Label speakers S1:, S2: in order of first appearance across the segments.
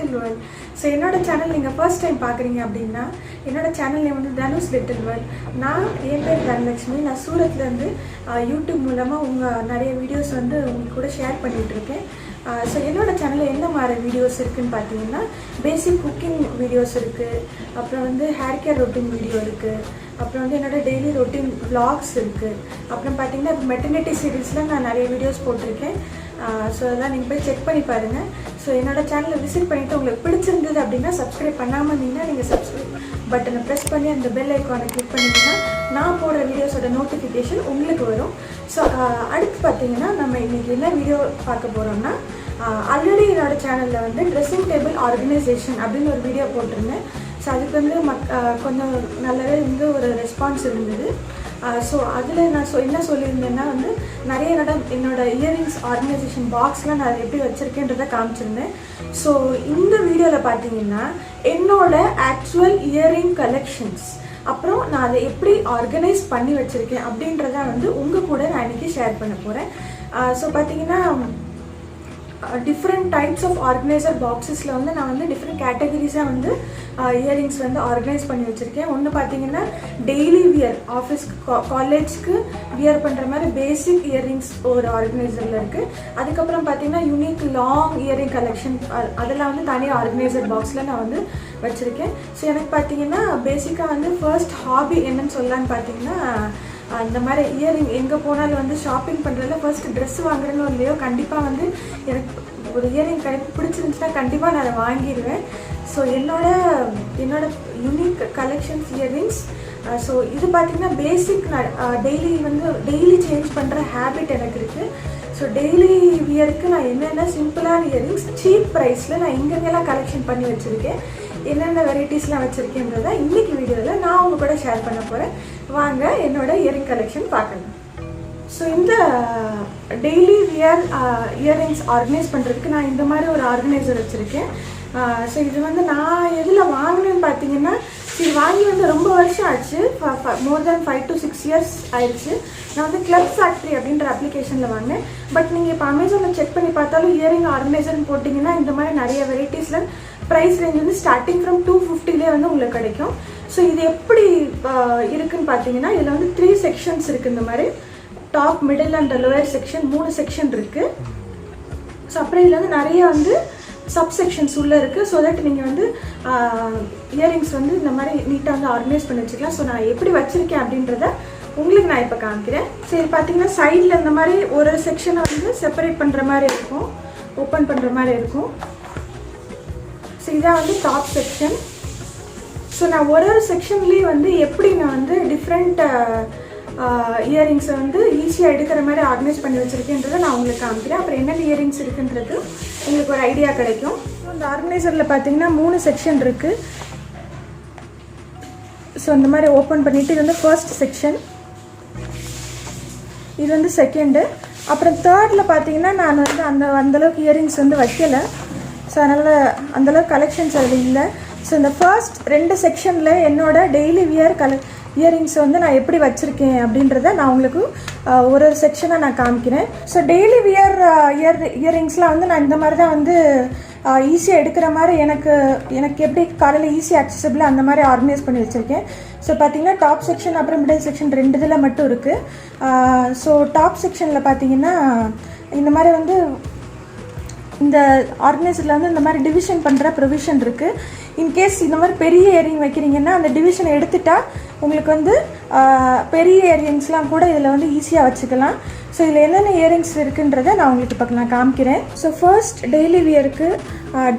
S1: Little world. So என்னோட channel நீங்கள் first time பார்க்குறீங்க அப்படின்னா என்னோட சேனல் நேம் வந்து தனுஷ் லிட்டில் வேர்ல்ட். நான் என் பேர் தனலட்சுமி. நான் சூரத்லேருந்து யூடியூப் மூலமாக நிறைய வீடியோஸ் வந்து உங்களுக்கு கூட ஷேர் பண்ணிகிட்ருக்கேன். ஸோ என்னோடய சேனலில் என்ன மாதிரி வீடியோஸ் இருக்குதுன்னு பார்த்தீங்கன்னா பேசிக் குக்கிங் வீடியோஸ் இருக்குது, அப்புறம் வந்து ஹேர் கேர் ரொட்டீன் வீடியோ இருக்குது, அப்புறம் வந்து என்னோடய டெய்லி ரொட்டீன் விளாக்ஸ் இருக்குது. அப்புறம் பார்த்தீங்கன்னா இப்போ மெட்டர்னிட்டி சீரீஸில் நான் நிறைய வீடியோஸ் போட்டிருக்கேன். ஸோ அதெல்லாம் நீங்கள் போய் செக் பண்ணி பாருங்கள். ஸோ என்னோடய சேனலை விசிட் பண்ணிவிட்டு உங்களுக்கு பிடிச்சிருந்தது அப்படின்னா சப்ஸ்கிரைப் பண்ணாமல் இருந்தீங்கன்னா நீங்கள் சப்ஸ்கிரைப் பட்டனை ப்ரெஸ் பண்ணி அந்த பெல் ஐக்கானை கிளிக் பண்ணிங்கன்னா நான் போடுற வீடியோஸோட நோட்டிஃபிகேஷன் உங்களுக்கு வரும். ஸோ அடுத்து பார்த்தீங்கன்னா நம்ம இன்றைக்கி என்ன வீடியோ பார்க்க போகிறோம்னா, ஆல்ரெடி என்னோடய சேனலில் வந்து ட்ரெஸ்ஸிங் டேபிள் ஆர்கனைசேஷன் அப்படின்னு ஒரு வீடியோ போட்டிருந்தேன். ஸோ அதுக்கு வந்து கொஞ்சம் நல்லாவே வந்து ஒரு ரெஸ்பான்ஸ் இருந்தது. ஸோ அதில் நான் என்ன சொல்லியிருந்தேன்னா வந்து நிறைய என்னோட இயரிங்ஸ் ஆர்கனைசேஷன் பாக்ஸ்லாம் நான் அதை எப்படி வச்சுருக்கேன்றதை காமிச்சிருந்தேன். ஸோ இந்த வீடியோவில் பார்த்தீங்கன்னா என்னோட ஆக்சுவல் இயரிங் கலெக்ஷன்ஸ், அப்புறம் நான் அதை எப்படி ஆர்கனைஸ் பண்ணி வச்சுருக்கேன் அப்படின்றத வந்து உங்கள் கூட நான் இன்றைக்கி ஷேர் பண்ண போகிறேன். ஸோ பார்த்தீங்கன்னா டிஃப்ரெண்ட் டைப்ஸ் ஆஃப் ஆர்கனைசர் பாக்ஸஸில் வந்து நான் வந்து டிஃப்ரெண்ட் கேட்டகரிஸாக வந்து இயரிங்ஸ் வந்து ஆர்கனைஸ் பண்ணி வச்சுருக்கேன். ஒன்று பார்த்தீங்கன்னா டெய்லி வியர், ஆஃபீஸ்க்கு காலேஜ்க்கு வியர் பண்ணுற மாதிரி பேசிக் இயரிங்ஸ் ஒரு ஆர்கனைசரில் இருக்குது. அதுக்கப்புறம் பார்த்தீங்கன்னா யூனிக் லாங் இயரிங் கலெக்ஷன், அதெல்லாம் வந்து தனியாக ஆர்கனைசர் பாக்ஸில் நான் வந்து வச்சுருக்கேன். ஸோ எனக்கு பார்த்தீங்கன்னா பேசிக்காக வந்து ஃபர்ஸ்ட் ஹாபி என்னன்னு சொல்லலான்னு பார்த்தீங்கன்னா, அந்த மாதிரி இயரிங் எங்கே போனாலும் வந்து ஷாப்பிங் பண்ணுறதுல ஃபர்ஸ்ட் ட்ரெஸ் வாங்குறேன்னு இல்லையோ கண்டிப்பாக வந்து எனக்கு ஒரு இயரிங் பிடிச்சிருந்துச்சுன்னா கண்டிப்பாக நான் அதை வாங்கிடுவேன். ஸோ என்னோட யூனிக் கலெக்ஷன்ஸ் இயரிங்ஸ். ஸோ இது பார்த்திங்கன்னா பேசிக் நான் டெய்லி சேஞ்ச் பண்ணுற ஹேபிட் எனக்கு இருக்குது. ஸோ டெய்லி வியருக்கு நான் என்னென்ன சிம்பிளான இயரிங்ஸ் சீப் ப்ரைஸில் நான் எங்கெங்கெல்லாம் கலெக்ஷன் பண்ணி வச்சுருக்கேன், என்னென்ன வெரைட்டிஸ்லாம் வச்சுருக்கேன்றதை இன்றைக்கி வீடியோவில் நான் உங்கள் கூட ஷேர் பண்ண போகிறேன். வாங்க என்னோட இயரிங் கலெக்ஷன் பார்க்கலாம். ஸோ இந்த டெய்லி வியர் இயரிங்ஸ் ஆர்கனைஸ் பண்ணுறதுக்கு நான் இந்த மாதிரி ஒரு ஆர்கனைசர் வச்சுருக்கேன். ஸோ இது வந்து நான் எதில் வாங்கினேன்னு பார்த்தீங்கன்னா, இது வாங்கி வந்து ரொம்ப வருஷம் ஆச்சு, மோர் தேன் 5 to 6 years ஆயிடுச்சு. நான் வந்து Clubfactory அப்படின்ற அப்ளிகேஷனில் வாங்கினேன். பட் நீங்கள் இப்போ அமேசானில் செக் பண்ணி பார்த்தாலும் இயரிங் ஆர்கனைசர்னு போட்டிங்கன்னா இந்த மாதிரி நிறைய வெரைட்டிஸில் ப்ரைஸ் ரேஞ்ச் வந்து ஸ்டார்டிங் ஃப்ரம் 250 வந்து உங்களுக்கு கிடைக்கும். ஸோ இது எப்படி இருக்குதுன்னு பார்த்தீங்கன்னா, இதில் வந்து 3 செக்ஷன்ஸ் இருக்குது. இந்த மாதிரி top, middle and lower section 3 section இருக்குது. ஸோ அப்புறம் இதில் வந்து நிறைய வந்து சப்செக்ஷன்ஸ் உள்ளே இருக்குது. ஸோ தட் நீங்கள் வந்து இயரிங்ஸ் வந்து இந்த மாதிரி நீட்டாக வந்து ஆர்கனைஸ் பண்ணி வச்சுக்கலாம். ஸோ நான் எப்படி வச்சுருக்கேன் அப்படின்றத உங்களுக்கு நான் இப்போ காமிக்கிறேன். சரி, பார்த்தீங்கன்னா சைடில் இந்த மாதிரி ஒரு செக்ஷனை வந்து செப்பரேட் பண்ணுற மாதிரி இருக்கும், ஓப்பன் பண்ணுற மாதிரி இருக்கும். ஸோ இதான் வந்து டாப் செக்ஷன். ஸோ நான் ஒரு செக்ஷன்லேயும் வந்து எப்படி நான் வந்து டிஃப்ரெண்ட் இயரிங்ஸை வந்து ஈஸியாக எடுக்கிற மாதிரி ஆர்கனைஸ் பண்ணி வச்சுருக்கேன்றதை நான் உங்களுக்கு காமிக்கிறேன். அப்புறம் என்னென்ன இயரிங்ஸ் இருக்குன்றது உங்களுக்கு ஒரு ஐடியா கிடைக்கும். இந்த ஆர்கனைசரில் பார்த்தீங்கன்னா 3 செக்ஷன் இருக்குது. ஸோ இந்த மாதிரி ஓப்பன் பண்ணிவிட்டு இது வந்து ஃபர்ஸ்ட் செக்ஷன், இது வந்து செகண்டு. அப்புறம் தேர்டில் பார்த்தீங்கன்னா நான் வந்து அந்தளவுக்கு இயரிங்ஸ் வந்து வைக்கலை. ஸோ அதனால் அந்தளவுக்கு கலெக்ஷன்ஸ் அதில் இல்லை. ஸோ இந்த ஃபர்ஸ்ட் 2 செக்ஷனில் என்னோட டெய்லி வியர் இயரிங்ஸை வந்து நான் எப்படி வச்சுருக்கேன் அப்படின்றத நான் உங்களுக்கு ஒரு செக்ஷனாக நான் காமிக்கிறேன். ஸோ டெய்லி வியர் இயரிங்ஸ்லாம் வந்து நான் இந்த மாதிரி தான் வந்து ஈஸியாக எடுக்கிற மாதிரி எனக்கு எப்படி காலையில் ஈஸியாக அக்சசபிளாக அந்த மாதிரி ஆர்கனைஸ் பண்ணி வச்சுருக்கேன். ஸோ பார்த்தீங்கன்னா டாப் செக்ஷன் அப்புறம் மிடில் செக்ஷன் 2 இதில் மட்டும் இருக்குது. ஸோ டாப் செக்ஷனில் பார்த்தீங்கன்னா இந்த மாதிரி வந்து இந்த ஆர்கனைசரில் வந்து இந்த மாதிரி டிவிஷன் பண்ணுற ப்ரொவிஷன் இருக்குது. இன்கேஸ் இந்த மாதிரி பெரிய இயரிங் வைக்கிறீங்கன்னா அந்த டிவிஷனை எடுத்துட்டா உங்களுக்கு வந்து பெரிய இயரிங்ஸ்லாம் கூட இதில் வந்து ஈஸியாக வச்சுக்கலாம். ஸோ இதில் என்னென்ன இயரிங்ஸ் இருக்குன்றதை நான் உங்களுக்கு இப்போ நான் காமிக்கிறேன். ஸோ ஃபர்ஸ்ட் டெய்லி வியருக்கு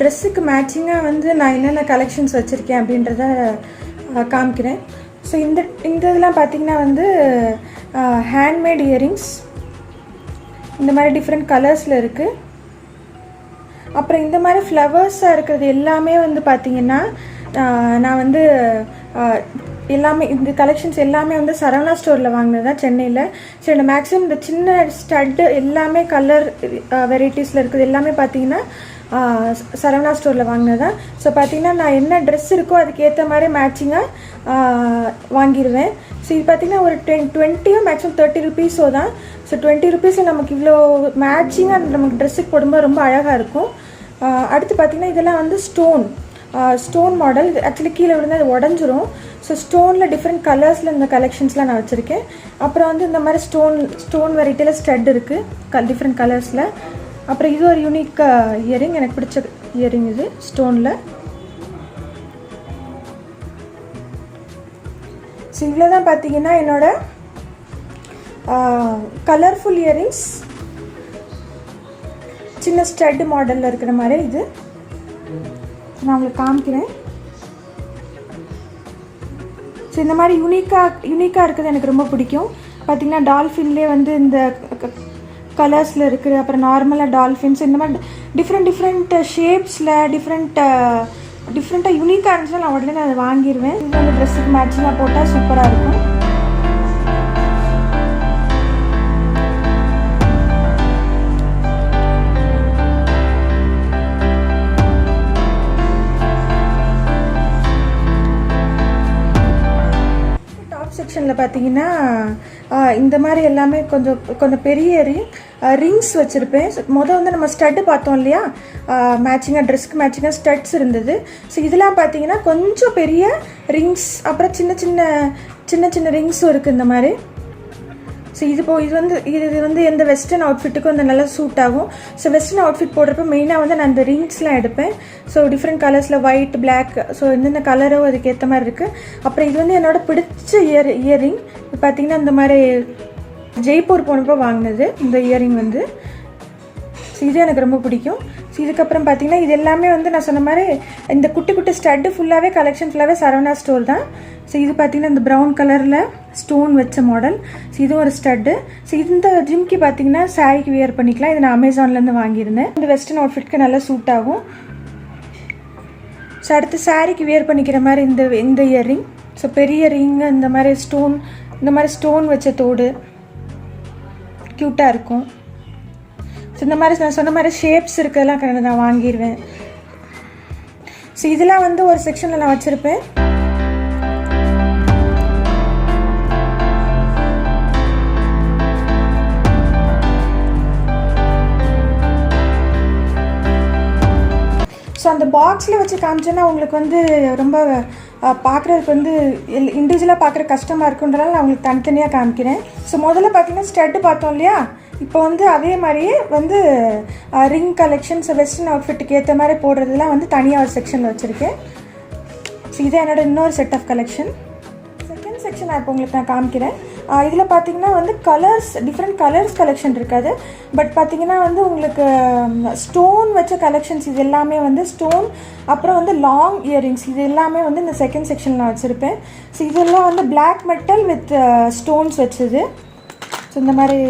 S1: ட்ரெஸ்ஸுக்கு மேட்சிங்காக வந்து நான் என்னென்ன கலெக்ஷன்ஸ் வச்சுருக்கேன் அப்படின்றத காமிக்கிறேன். ஸோ இந்த இதெல்லாம் பார்த்திங்கன்னா வந்து ஹேண்ட்மேட் இயரிங்ஸ் இந்த மாதிரி டிஃப்ரெண்ட் கலர்ஸில் இருக்குது. அப்புறம் இந்த மாதிரி ஃப்ளவர்ஸாக இருக்கிறது எல்லாமே வந்து பார்த்திங்கன்னா நான் வந்து எல்லாமே இந்த கலெக்ஷன்ஸ் எல்லாமே வந்து சரவணா ஸ்டோரில் வாங்கினது தான், சென்னையில். ஸோ இந்த மேக்ஸிமம் இந்த சின்ன ஸ்டட்டு எல்லாமே கலர் வெரைட்டிஸில் இருக்குது எல்லாமே பார்த்திங்கன்னா சரவணா ஸ்டோரில் வாங்கினது தான். ஸோ பார்த்திங்கன்னா நான் என்ன ட்ரெஸ் இருக்கோ அதுக்கேற்ற மாதிரி மேட்சிங்காக வாங்கிடுவேன். ஸோ இது பார்த்திங்கன்னா ஒரு 20 மேக்ஸிமம் 30 ருபீஸோ தான். ஸோ 20 ருபீஸில் நமக்கு இவ்வளோ மேட்சிங்காக நமக்கு ட்ரெஸ்ஸுக்கு போடும்போது ரொம்ப அழகாக இருக்கும். அடுத்து பார்த்திங்கன்னா இதெல்லாம் வந்து ஸ்டோன் மாடல். இது ஆக்சுவலி கீழே விழுந்து அது உடஞ்சிரும். ஸோ ஸ்டோனில் டிஃப்ரெண்ட் கலர்ஸில் இந்த கலெக்ஷன்ஸ்லாம் நான் வச்சுருக்கேன். அப்புறம் வந்து இந்த மாதிரி ஸ்டோன் வெரைட்டியில் ஸ்டட் இருக்குது டிஃப்ரெண்ட் கலர்ஸில். அப்புறம் இது ஒரு யூனிக் இயரிங், எனக்கு பிடிச்ச இயரிங் இது ஸ்டோனில். ஸோ இவ்வளோ தான் பார்த்தீங்கன்னா என்னோடய கலர்ஃபுல் இயரிங்ஸ். சின்ன ஸ்டட் மாடலில் இருக்கிற மாதிரி இது நான் உங்களுக்கு காமிக்கிறேன். ஸோ இந்த மாதிரி யூனிக்காக இருக்குது எனக்கு ரொம்ப பிடிக்கும். பார்த்திங்கன்னா டால்ஃபின்லேயே வந்து இந்த கலர்ஸில் இருக்குது. அப்புறம் நார்மலாக டால்ஃபின்ஸ் இந்த மாதிரி டிஃப்ரெண்ட் ஷேப்ஸில் டிஃப்ரெண்ட்டாக யூனிக்காக இருந்துச்சுன்னா நான் உடனே அதை வாங்கிடுவேன். இது வந்து ட்ரெஸ்ஸுக்கு மேட்சிங்காக போட்டால் சூப்பராக இருக்கும். செக்ஷனில் பார்த்தீங்கன்னா இந்த மாதிரி எல்லாமே கொஞ்சம் பெரிய ரிங்ஸ் வச்சுருப்பேன். வந்து நம்ம ஸ்டட்டு பார்த்தோம் இல்லையா, மேட்சிங்காக ட்ரெஸ்க்கு மேட்சிங்காக ஸ்டட்ஸ் இருந்தது. ஸோ இதெல்லாம் பார்த்தீங்கன்னா கொஞ்சம் பெரிய ரிங்ஸ், அப்புறம் சின்ன சின்ன ரிங்ஸும் இருக்குது இந்த மாதிரி. ஸோ இது வந்து எந்த வெஸ்டர்ன் அவுட்ஃபிட்டுக்கும் வந்து நல்லா சூட் ஆகும். ஸோ வெஸ்டர்ன் அவுட்ஃபிட் போடுறப்ப மெயினாக வந்து நான் அந்த ரிங்ஸ்லாம் எடுப்பேன். ஸோ டிஃப்ரெண்ட் கலர்ஸில் ஒயிட், பிளாக், ஸோ எந்தெந்த கலரோ அதுக்கு ஏற்ற மாதிரி இருக்குது. அப்புறம் இது வந்து என்னோட பிடிச்ச இயரிங். பார்த்திங்கன்னா இந்த மாதிரி ஜெய்ப்பூர் போனப்போ வாங்கினது இந்த இயரிங் வந்து. ஸோ இது எனக்கு ரொம்ப பிடிக்கும். ஸோ இதுக்கப்புறம் பார்த்திங்கன்னா இது எல்லாமே வந்து நான் சொன்ன மாதிரி இந்த குட்டி ஸ்டட்டு ஃபுல்லாகவே கலெக்ஷன் ஃபுல்லாகவே சரவணா ஸ்டோர் தான். ஸோ இது பார்த்திங்கன்னா இந்த ப்ரௌன் கலரில் ஸ்டோன் வச்ச மாடல். ஸோ இது ஒரு ஸ்டட்டு. ஸோ இந்த ஜிம்கி பார்த்திங்கன்னா சாரிக்கு வியர் பண்ணிக்கலாம். இது நான் அமேசான்லேருந்து வாங்கியிருந்தேன். இந்த வெஸ்டர்ன் அவுட்ஃபிட்க்கு நல்லா சூட் ஆகும். ஸோ அடுத்து சாரிக்கு வியர் பண்ணிக்கிற மாதிரி இந்த இயரிங். ஸோ பெரிய ரிங், இந்த மாதிரி ஸ்டோன் வச்ச தோடு க்யூட்டாக இருக்கும். ஸோ இந்த மாதிரி நான் சொன்ன மாதிரி ஷேப்ஸ் இருக்கிறதெல்லாம் நான் வாங்கிடுவேன். ஸோ இதெல்லாம் வந்து ஒரு செக்ஷனில் நான் வச்சுருப்பேன். ஸோ அந்த பாக்ஸில் வச்சு காமிச்சேன்னா உங்களுக்கு வந்து ரொம்ப பார்க்குறதுக்கு வந்து இண்டிவிஜுவலாக பார்க்குற கஷ்டமாக இருக்குன்றதால நான் உங்களுக்கு தனித்தனியாக காமிக்கிறேன். ஸோ முதல்ல பார்த்தீங்கன்னா ஸ்டட்டு பார்த்தோம் இல்லையா, இப்போ வந்து அதே மாதிரியே வந்து ரிங் கலெக்ஷன்ஸ், வெஸ்டர்ன் அவுட்ஃபிட்டுக்கு ஏற்ற மாதிரி போடுறதுலாம் வந்து தனியாக ஒரு செக்ஷனில் வச்சுருக்கேன். ஸோ இதே என்னோடய இன்னொரு set of collection. Second section நான் இப்போ உங்களுக்கு நான் காமிக்கிறேன். இதில் பார்த்தீங்கன்னா வந்து டிஃப்ரெண்ட் கலர்ஸ் கலெக்ஷன் இருக்காது. பட் பார்த்தீங்கன்னா வந்து உங்களுக்கு ஸ்டோன் வச்ச கலெக்ஷன்ஸ் இது எல்லாமே வந்து ஸ்டோன், அப்புறம் வந்து லாங் இயரிங்ஸ் இது எல்லாமே வந்து இந்த செகண்ட் செக்ஷன் நான் வச்சுருப்பேன். ஸோ இதெல்லாம் வந்து பிளாக் மெட்டல் வித் ஸ்டோன்ஸ் வச்சது. ஸோ இந்த மாதிரி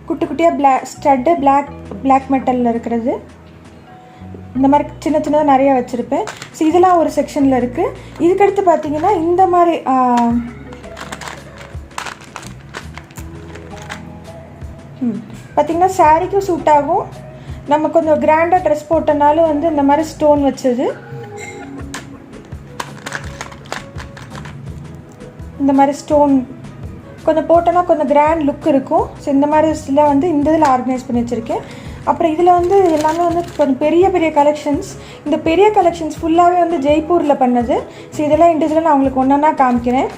S1: குட்டியாக ஸ்டட்டு பிளாக் மெட்டலில் இருக்கிறது, இந்த மாதிரி சின்னதாக நிறையா வச்சுருப்பேன். ஸோ இதெல்லாம் ஒரு செக்ஷனில் இருக்குது. இதுக்கடுத்து பார்த்தீங்கன்னா இந்த மாதிரி பார்த்திங்கன்னா சாரிக்கும் சூட் ஆகும். நம்ம கொஞ்சம் கிராண்டாக ட்ரெஸ் போட்டனாலும் வந்து இந்த மாதிரி ஸ்டோன் வச்சது, இந்த மாதிரி ஸ்டோன் கொஞ்சம் போட்டோன்னா கொஞ்சம் கிராண்ட் லுக் இருக்கும். ஸோ இந்த மாதிரி எல்லாம் வந்து இந்த இதில் ஆர்கனைஸ் பண்ணி வச்சுருக்கேன். அப்புறம் இதில் வந்து எல்லாமே வந்து கொஞ்சம் பெரிய கலெக்ஷன்ஸ். இந்த பெரிய கலெக்ஷன்ஸ் ஃபுல்லாகவே வந்து ஜெய்ப்பூரில் பண்ணது. ஸோ இதெல்லாம் இண்டிவிஜுவலாக நான் உங்களுக்கு ஒன்றா காமிக்கிறேன்.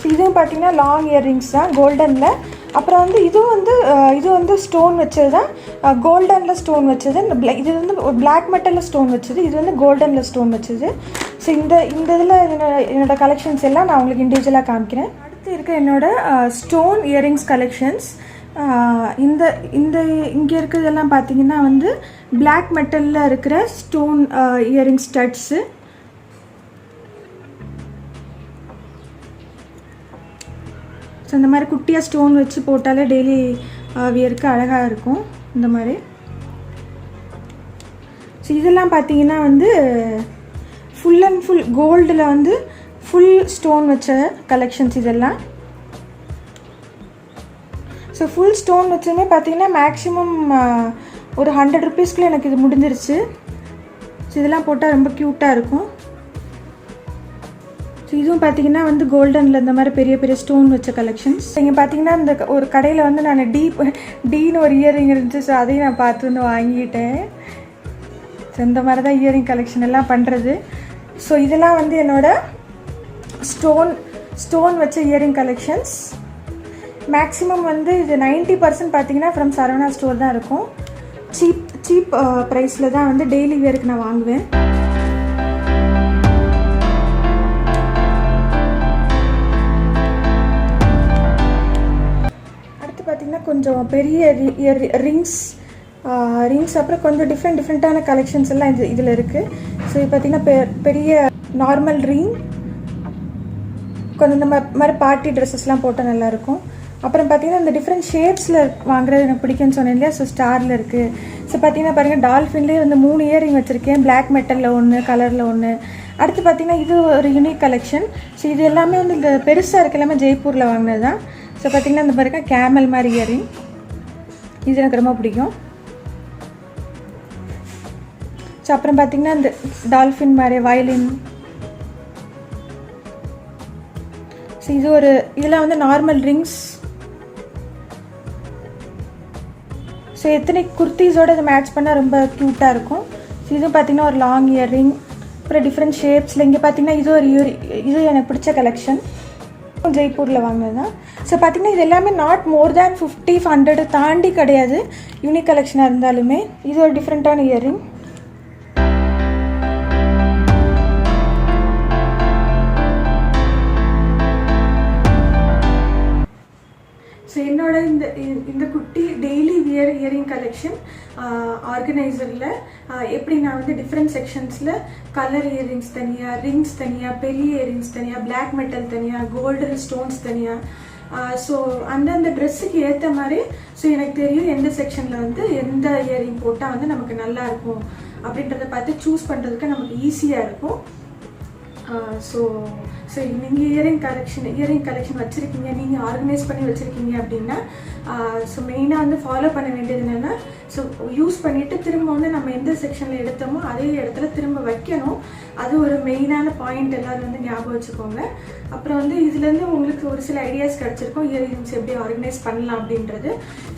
S1: ஸோ இதுவும் பார்த்திங்கன்னா லாங் இயர்ரிங்ஸ் தான் கோல்டனில். அப்புறம் வந்து இது வந்து ஸ்டோன் வச்சது தான், கோல்டனில் ஸ்டோன் வச்சது. இது வந்து பிளாக் மெட்டலில் ஸ்டோன் வச்சது, இது வந்து கோல்டனில் ஸ்டோன் வச்சது. ஸோ இந்த இதில் என்னோடய கலெக்ஷன்ஸ் எல்லாம் நான் உங்களுக்கு இண்டிவிஜுவலாக காமிக்கிறேன். அடுத்து இருக்க என்னோடய ஸ்டோன் இயரிங்ஸ் கலெக்ஷன்ஸ். இந்த இங்கே இருக்கிறதெல்லாம் பார்த்தீங்கன்னா வந்து பிளாக் மெட்டலில் இருக்கிற ஸ்டோன் இயரிங் ஸ்டட்ஸு. ஸோ இந்த மாதிரி குட்டியாக ஸ்டோன் வச்சு போட்டாலே டெய்லி வியருக்கு அழகாக இருக்கும் இந்த மாதிரி. ஸோ இதெல்லாம் பார்த்தீங்கன்னா வந்து ஃபுல் அண்ட் ஃபுல் கோல்டில் வந்து ஃபுல் ஸ்டோன் வச்ச கலெக்ஷன்ஸ் இதெல்லாம். ஸோ ஃபுல் ஸ்டோன் வச்சுமே பார்த்தீங்கன்னா மேக்ஸிமம் ஒரு 100 ருபீஸ்க்குள்ளே எனக்கு இது முடிஞ்சிருச்சு. ஸோ இதெல்லாம் போட்டால் ரொம்ப க்யூட்டாக இருக்கும். ஸோ ஸோ இதுவும் பார்த்தீங்கன்னா வந்து கோல்டனில் இந்த மாதிரி பெரிய பெரிய ஸ்டோன் வச்ச கலெக்ஷன்ஸ். இங்கே பார்த்தீங்கன்னா இந்த ஒரு கடையில் வந்து நான் டீன்னு ஒரு இயரிங் இருந்துச்சு. ஸோ அதையும் நான் பார்த்து வந்து வாங்கிட்டேன். ஸோ இந்த மாதிரி தான் இயரிங் கலெக்ஷன் எல்லாம் பண்ணுறது. ஸோ இதெல்லாம் வந்து என்னோடய ஸ்டோன் வச்ச இயரிங் கலெக்ஷன்ஸ். மேக்ஸிமம் வந்து இது 90% பார்த்தீங்கன்னா ஃப்ரம் சரவணா ஸ்டோர் தான் இருக்கும். சீப் ப்ரைஸில் தான் வந்து டெய்லி வேருக்கு நான் வாங்குவேன். அடுத்து பார்த்திங்கன்னா கொஞ்சம் பெரிய ரிங்ஸ் அப்புறம் கொஞ்சம் டிஃப்ரெண்ட்டான கலெக்ஷன்ஸ் எல்லாம் இதில் இருக்குது. ஸோ இது பார்த்திங்கன்னா பெரிய நார்மல் ரிங், கொஞ்சம் இந்த மாதிரி பார்ட்டி ட்ரெஸ்ஸஸ்லாம் போட்டால் நல்லாயிருக்கும். அப்புறம் பார்த்திங்கன்னா இந்த டிஃப்ரெண்ட் ஷேப்ஸில் வாங்குறது எனக்கு பிடிக்கும்னு சொன்னேன் இல்லையா. ஸோ ஸ்டாரில் இருக்குது. ஸோ பார்த்திங்கன்னா பாருங்கள் டால்ஃபின்லேயே வந்து 3 இயரிங் வச்சுருக்கேன். பிளாக் மெட்டலில் ஒன்று, கலரில் ஒன்று. அடுத்து பார்த்திங்கன்னா இது ஒரு யூனிக் கலெக்ஷன். ஸோ இது எல்லாமே வந்து இந்த பெருசாக இருக்க எல்லாமே ஜெய்ப்பூரில் வாங்கினது தான். ஸோ பார்த்திங்கன்னா இந்த பாருங்க கேமல் மாதிரி இயரிங், இது எனக்கு ரொம்ப பிடிக்கும். ஸோ அப்புறம் பார்த்திங்கன்னா இந்த டால்ஃபின் மாதிரி வயலின். ஸோ இதெல்லாம் வந்து நார்மல் ரிங்ஸ். ஸோ எத்தனை குர்த்திஸோடு இதை மேட்ச் பண்ணால் ரொம்ப க்யூட்டாக இருக்கும். ஸோ இதுவும் பார்த்திங்கன்னா ஒரு லாங் இயரிங், அப்புறம் டிஃப்ரெண்ட் ஷேப்ஸில். இங்கே பார்த்திங்கன்னா இது எனக்கு பிடிச்ச கலெக்ஷன், ஜெய்ப்பூரில் வாங்கினது தான். ஸோ பார்த்திங்கன்னா இது எல்லாமே நாட் மோர் தேன் 50-100 தாண்டி கிடையாது. யூனிக் கலெக்ஷனாக இருந்தாலுமே இது ஒரு டிஃப்ரெண்ட்டான இயரிங். ஸோ என்னோட இந்த குட்டி டெய்லி வியர் இயரிங் கலெக்ஷன் ஆர்கனைசரில் எப்படி நான் வந்து டிஃப்ரெண்ட் செக்ஷன்ஸில் கலர் இயரிங்ஸ் தனியாக, ரிங்ஸ் தனியாக, பெரிய இயரிங்ஸ் தனியாக, பிளாக் மெட்டல் தனியாக, கோல்டன் ஸ்டோன்ஸ் தனியாக. ஸோ அந்தந்த ட்ரெஸ்ஸுக்கு ஏற்ற மாதிரி ஸோ எனக்கு தெரியும் எந்த செக்ஷனில் வந்து எந்த இயரிங் போட்டால் வந்து நமக்கு நல்லாயிருக்கும் அப்படின்றத பார்த்து சூஸ் பண்ணுறதுக்கு நமக்கு ஈஸியாக இருக்கும். ஸோ நீங்கள் இயரிங் கலெக்ஷன் வச்சுருக்கீங்க, நீங்கள் ஆர்கனைஸ் பண்ணி வச்சுருக்கீங்க அப்படின்னா ஸோ மெயினாக வந்து ஃபாலோ பண்ண வேண்டியது என்னென்னா, ஸோ யூஸ் பண்ணிவிட்டு திரும்ப வந்து நம்ம எந்த செக்ஷனில் எடுத்தோமோ அதே இடத்துல திரும்ப வைக்கணும். அது ஒரு மெயினான பாயிண்ட் எல்லோரும் வந்து ஞாபகம் வச்சுக்கோங்க. அப்புறம் வந்து இதுலேருந்து உங்களுக்கு ஒரு சில ஐடியாஸ் கிடச்சிருக்கும் இயரிங்ஸ் எப்படி ஆர்கனைஸ் பண்ணலாம் அப்படின்றது.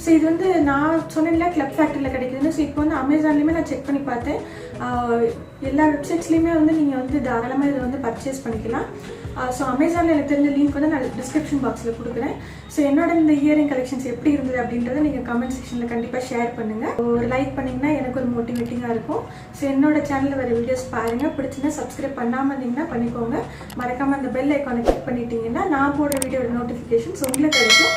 S1: ஸோ இது வந்து நான் சொன்னேன்ல கிளப் ஃபேக்டரியில் கிடைக்குதுன்னு. ஸோ இப்போ வந்து அமேசான்லேயுமே நான் செக் பண்ணி பார்த்தேன். எல்லா வெப்சைட்ஸ்லேயுமே வந்து நீங்கள் வந்து தாராளமாக இதை வந்து பர்ச்சேஸ் பண்ணிக்கலாம். ஸோ அமேசானில் எனக்கு தெரிஞ்ச லிங்க் வந்து நான் டிஸ்கிரிப்ஷன் பாக்ஸில் கொடுக்குறேன். ஸோ என்னோட இந்த இயரிங் கலெக்ஷன்ஸ் எப்படி இருந்தது அப்படின்றத நீங்கள் கமெண்ட் செக்ஷனில் கண்டிப்பாக ஷேர் பண்ணுங்கள். ஒரு லைக் பண்ணிங்கன்னா எனக்கு ஒரு மோட்டிவேட்டிங்காக இருக்கும். ஸோ என்னோட சேனலில் வர வீடியோஸ் பாருங்கள். பிடிச்சின்னா சப்ஸ்கிரைப் பண்ணாமல் இருந்தீங்கன்னா பண்ணிக்கோங்க. மறக்காமல் அந்த பெல் ஐக்கானை கிளிக் பண்ணிட்டீங்கன்னா நான் போடுற வீடியோட நோட்டிஃபிகேஷன்ஸ் உங்களுக்கு கிடைக்கும்.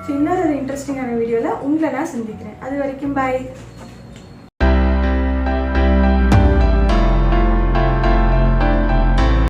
S1: ஸோ இன்னொரு இன்ட்ரெஸ்டிங்கான வீடியோவில் உங்களை நான் சந்திக்கிறேன். அது வரைக்கும் பாய்.